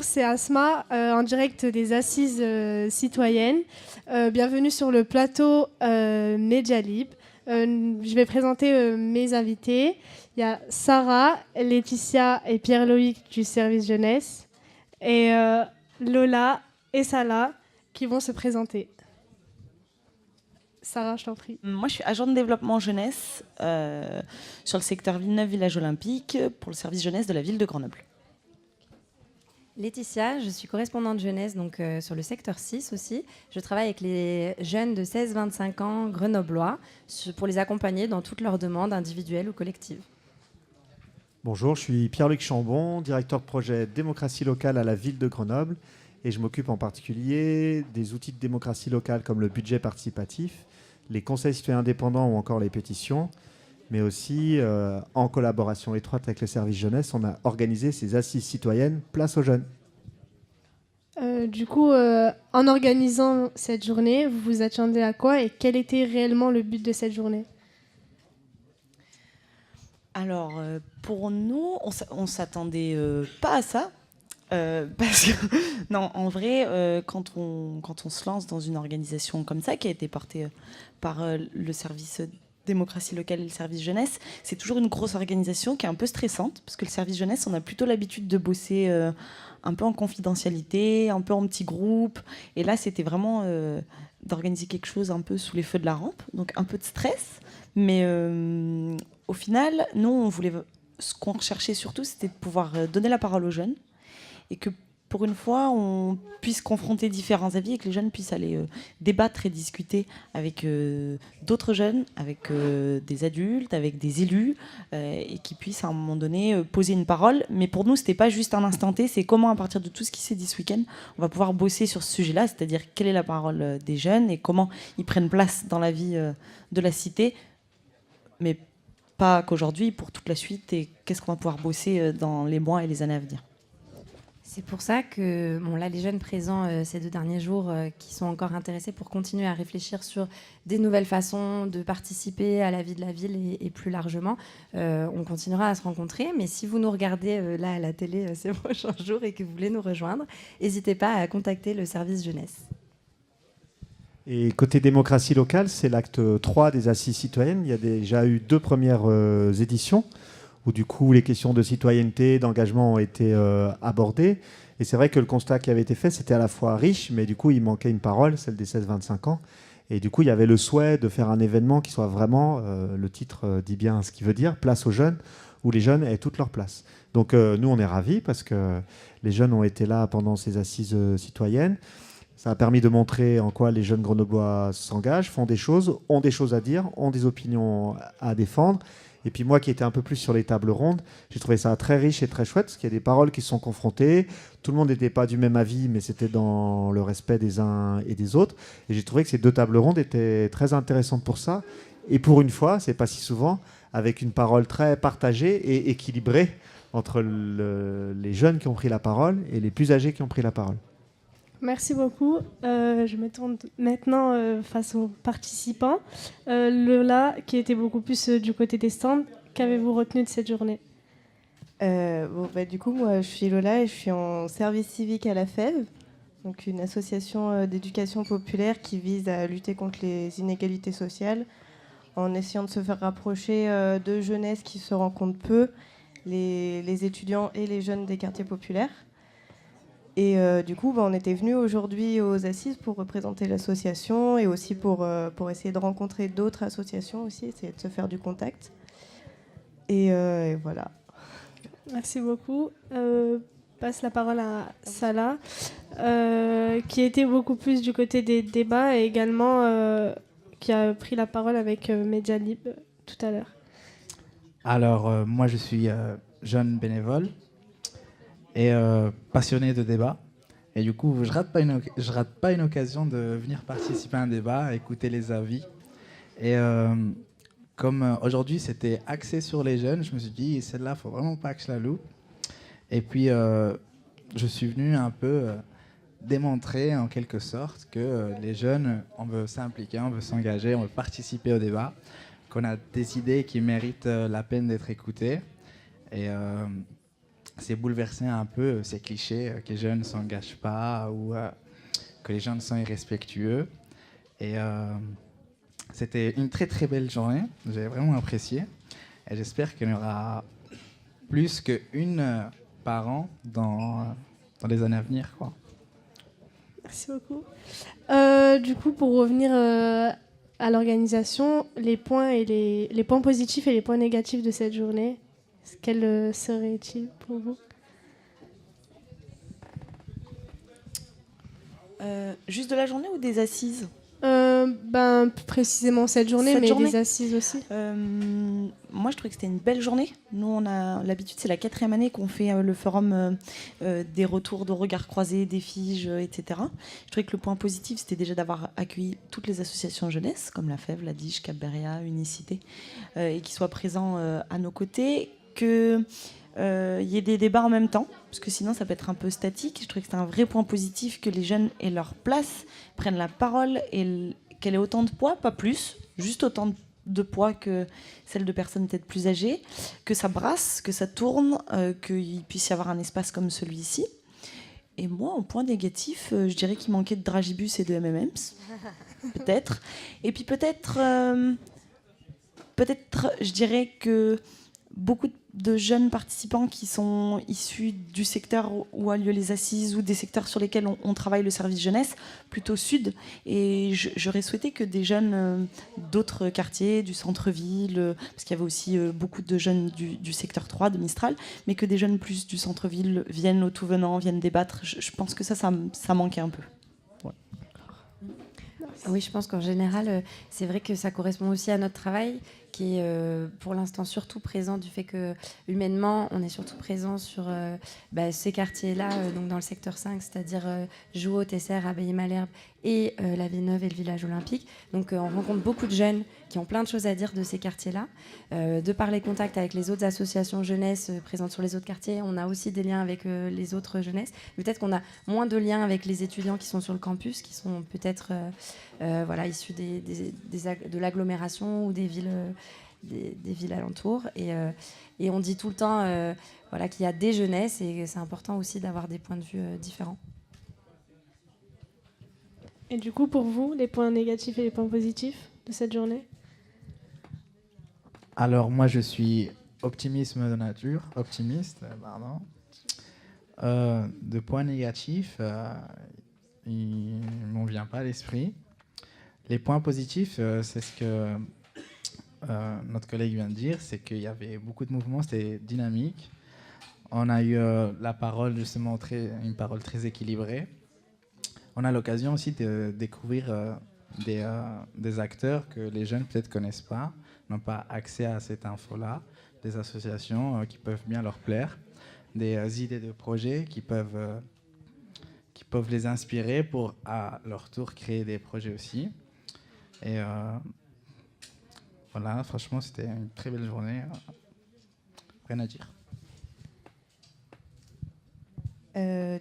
c'est Asma, en direct des Assises citoyennes. Bienvenue sur le plateau Medjalib. Je vais présenter mes invités. Il y a Sarah, Laetitia et Pierre-Loïc du service jeunesse et Lola et Salah qui vont se présenter. Sarah, je t'en prie. Moi, je suis agent de développement jeunesse sur le secteur Villeneuve Village Olympique pour le service jeunesse de la ville de Grenoble. Laetitia, je suis correspondante jeunesse donc, sur le secteur 6 aussi. Je travaille avec les jeunes de 16-25 ans grenoblois pour les accompagner dans toutes leurs demandes individuelles ou collectives. Bonjour, je suis Pierre-Luc Chambon, directeur de projet démocratie locale à la ville de Grenoble et je m'occupe en particulier des outils de démocratie locale comme le budget participatif, les conseils citoyens indépendants ou encore les pétitions, mais aussi en collaboration étroite avec le service jeunesse, on a organisé ces assises citoyennes Place aux jeunes. Du coup, en organisant cette journée, vous vous attendiez à quoi et quel était réellement le but de cette journée ? Alors, pour nous, on ne s'attendait pas à ça. Parce que, non, en vrai, quand on se lance dans une organisation comme ça, qui a été portée par le service démocratie locale et le service jeunesse, c'est toujours une grosse organisation qui est un peu stressante, parce que le service jeunesse, on a plutôt l'habitude de bosser un peu en confidentialité, un peu en petits groupes. Et là, c'était vraiment d'organiser quelque chose un peu sous les feux de la rampe, donc un peu de stress. Mais au final, nous, ce qu'on recherchait surtout, c'était de pouvoir donner la parole aux jeunes et que pour une fois, on puisse confronter différents avis et que les jeunes puissent aller débattre et discuter avec d'autres jeunes, avec des adultes, avec des élus, et qui puissent à un moment donné poser une parole. Mais pour nous, ce n'était pas juste un instant T, c'est comment, à partir de tout ce qui s'est dit ce week-end, on va pouvoir bosser sur ce sujet-là, c'est-à-dire quelle est la parole des jeunes et comment ils prennent place dans la vie de la cité, mais pas qu'aujourd'hui, pour toute la suite, et qu'est-ce qu'on va pouvoir bosser dans les mois et les années à venir. C'est pour ça que là, les jeunes présents ces 2 derniers jours qui sont encore intéressés pour continuer à réfléchir sur des nouvelles façons de participer à la vie de la ville et plus largement, on continuera à se rencontrer. Mais si vous nous regardez là à la télé ces prochains jours et que vous voulez nous rejoindre, n'hésitez pas à contacter le service jeunesse. Et côté démocratie locale, c'est l'acte 3 des assises citoyennes. Il y a déjà eu 2 premières éditions où du coup les questions de citoyenneté, d'engagement ont été abordées. Et c'est vrai que le constat qui avait été fait, c'était à la fois riche, mais du coup il manquait une parole, celle des 16-25 ans. Et du coup il y avait le souhait de faire un événement qui soit vraiment, le titre dit bien ce qu'il veut dire, place aux jeunes, où les jeunes aient toute leur place. Donc nous on est ravis parce que les jeunes ont été là pendant ces assises citoyennes. Ça a permis de montrer en quoi les jeunes grenoblois s'engagent, font des choses, ont des choses à dire, ont des opinions à défendre. Et puis moi qui étais un peu plus sur les tables rondes, j'ai trouvé ça très riche et très chouette, parce qu'il y a des paroles qui se sont confrontées. Tout le monde n'était pas du même avis, mais c'était dans le respect des uns et des autres. Et j'ai trouvé que ces 2 tables rondes étaient très intéressantes pour ça. Et pour une fois, c'est pas si souvent, avec une parole très partagée et équilibrée entre les jeunes qui ont pris la parole et les plus âgés qui ont pris la parole. Merci beaucoup. Je me tourne maintenant face aux participants. Lola, qui était beaucoup plus du côté des stands, qu'avez-vous retenu de cette journée ? Du coup, moi, je suis Lola et je suis en service civique à la FEV, donc une association d'éducation populaire qui vise à lutter contre les inégalités sociales en essayant de se faire rapprocher de jeunesse qui se rencontrent peu, les étudiants et les jeunes des quartiers populaires. Et du coup, on était venus aujourd'hui aux assises pour représenter l'association et aussi pour essayer de rencontrer d'autres associations aussi, essayer de se faire du contact. Et voilà. Merci beaucoup. Passe la parole à Salah, qui était beaucoup plus du côté des débats et également qui a pris la parole avec Medjalib tout à l'heure. Alors, moi, je suis jeune bénévole et passionné de débat. Et du coup, je rate pas une occasion de venir participer à un débat, écouter les avis. Et comme aujourd'hui, c'était axé sur les jeunes, je me suis dit, celle-là, il ne faut vraiment pas que je la loupe. Et puis, je suis venu un peu démontrer en quelque sorte que les jeunes, on veut s'impliquer, on veut s'engager, on veut participer au débat, qu'on a des idées qui méritent la peine d'être écoutées. Et c'est bouleverser un peu ces clichés que les jeunes ne s'engagent pas ou que les jeunes sont irrespectueux. Et c'était une très très belle journée, j'ai vraiment apprécié. Et j'espère qu'il y en aura plus qu'une par an dans les années à venir, quoi. Merci beaucoup. Du coup, pour revenir à l'organisation, les points positifs et les points négatifs de cette journée, quels seraient-ils pour vous? Juste de la journée ou des assises? Plus précisément cette journée, Cette mais journée. des assises aussi. Moi, je trouvais que c'était une belle journée. Nous, on a l'habitude, c'est la 4e année qu'on fait le forum des retours de regards croisés, des figes, etc. Je trouvais que le point positif, c'était déjà d'avoir accueilli toutes les associations jeunesse, comme la FEV, la DIGE, Cap-Berea, Unicité, et qui soient présents à nos côtés, qu'il y ait des débats en même temps, parce que sinon, ça peut être un peu statique. Je trouvais que c'était un vrai point positif que les jeunes aient leur place, prennent la parole et qu'elle ait autant de poids, pas plus, juste autant de poids que celle de personnes peut-être plus âgées, que ça brasse, que ça tourne, qu'il puisse y avoir un espace comme celui-ci. Et moi, en point négatif, je dirais qu'il manquait de dragibus et de MMMs, peut-être. Et puis peut-être, je dirais que beaucoup de jeunes participants qui sont issus du secteur où a lieu les assises ou des secteurs sur lesquels on travaille le service jeunesse, plutôt sud. Et j'aurais souhaité que des jeunes d'autres quartiers, du centre-ville, parce qu'il y avait aussi beaucoup de jeunes du secteur 3 de Mistral, mais que des jeunes plus du centre-ville viennent au tout venant, viennent débattre. Je pense que ça manquait un peu. Ouais. Oui, je pense qu'en général, c'est vrai que ça correspond aussi à notre travail, qui est pour l'instant surtout présent du fait que humainement, on est surtout présent sur ces quartiers-là, donc dans le secteur 5, c'est-à-dire Jouot, Tesser, Abbaye-Malherbe et la Villeneuve et le village olympique. Donc on rencontre beaucoup de jeunes qui ont plein de choses à dire de ces quartiers-là. De par les contacts avec les autres associations jeunesse présentes sur les autres quartiers, on a aussi des liens avec les autres jeunesses. Peut-être qu'on a moins de liens avec les étudiants qui sont sur le campus, qui sont peut-être issus de l'agglomération ou des villes alentours. Et on dit tout le temps qu'il y a des jeunesses et c'est important aussi d'avoir des points de vue différents. Et du coup, pour vous, les points négatifs et les points positifs de cette journée? Alors moi je suis optimiste, pardon. De points négatifs, il ne m'en vient pas à l'esprit. Les points positifs, c'est ce que notre collègue vient de dire, c'est qu'il y avait beaucoup de mouvements, c'était dynamique. On a eu la parole, justement, une parole très équilibrée. On a l'occasion aussi de découvrir des acteurs que les jeunes peut-être connaissent pas, n'ont pas accès à cette info-là, des associations qui peuvent bien leur plaire, des idées de projets qui peuvent les inspirer pour, à leur tour, créer des projets aussi. Et voilà, franchement, c'était une très belle journée. Rien à dire.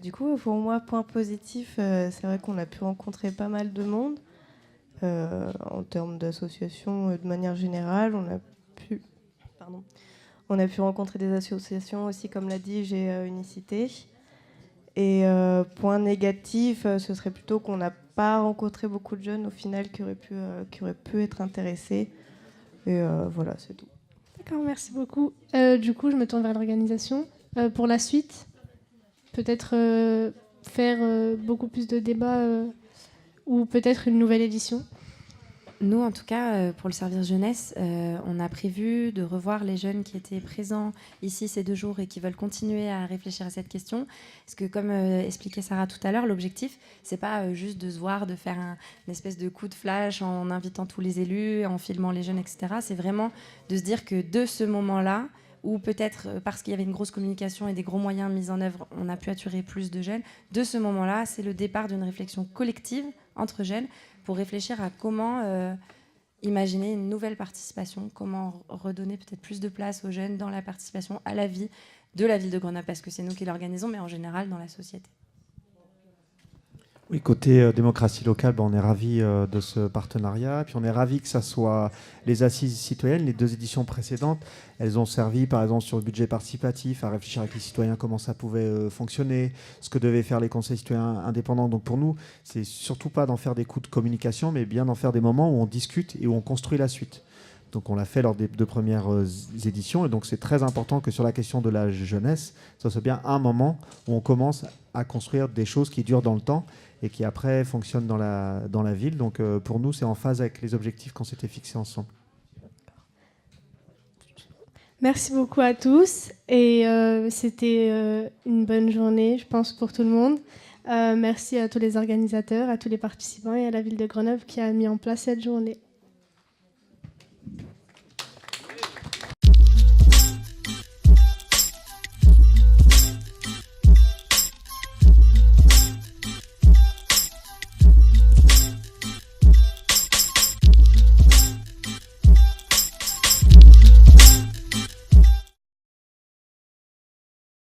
Du coup, pour moi, point positif, c'est vrai qu'on a pu rencontrer pas mal de monde. En termes d'associations, de manière générale, on a pu rencontrer des associations aussi, comme l'a dit, j'ai Unicité. Et point négatif, ce serait plutôt qu'on n'a pas rencontré beaucoup de jeunes au final qui auraient pu être intéressés. Et voilà, c'est tout. D'accord, merci beaucoup. Du coup, je me tourne vers l'organisation. Pour la suite, peut-être faire beaucoup plus de débats ou peut-être une nouvelle édition. Nous, en tout cas, pour le service jeunesse, on a prévu de revoir les jeunes qui étaient présents ici ces 2 jours et qui veulent continuer à réfléchir à cette question. Parce que, comme expliquait Sarah tout à l'heure, l'objectif, c'est pas juste de se voir, de faire une espèce de coup de flash en invitant tous les élus, en filmant les jeunes, etc. C'est vraiment de se dire que de ce moment-là, ou peut-être parce qu'il y avait une grosse communication et des gros moyens mis en œuvre, on a pu attirer plus de jeunes. De ce moment-là, c'est le départ d'une réflexion collective entre jeunes pour réfléchir à comment imaginer une nouvelle participation, comment redonner peut-être plus de place aux jeunes dans la participation à la vie de la ville de Grenoble, parce que c'est nous qui l'organisons, mais en général dans la société. Oui, côté démocratie locale, on est ravis de ce partenariat. Puis on est ravis que ça soit les assises citoyennes. Les 2 éditions précédentes, elles ont servi, par exemple, sur le budget participatif, à réfléchir avec les citoyens comment ça pouvait fonctionner, ce que devaient faire les conseils citoyens indépendants. Donc pour nous, c'est surtout pas d'en faire des coups de communication, mais bien d'en faire des moments où on discute et où on construit la suite. Donc on l'a fait lors des 2 premières éditions. Et donc c'est très important que sur la question de la jeunesse, ça soit bien un moment où on commence à construire des choses qui durent dans le temps et qui après fonctionnent dans la ville. Donc pour nous, c'est en phase avec les objectifs qu'on s'était fixés ensemble. Merci beaucoup à tous. Et c'était une bonne journée, je pense, pour tout le monde. Merci à tous les organisateurs, à tous les participants et à la ville de Grenoble qui a mis en place cette journée.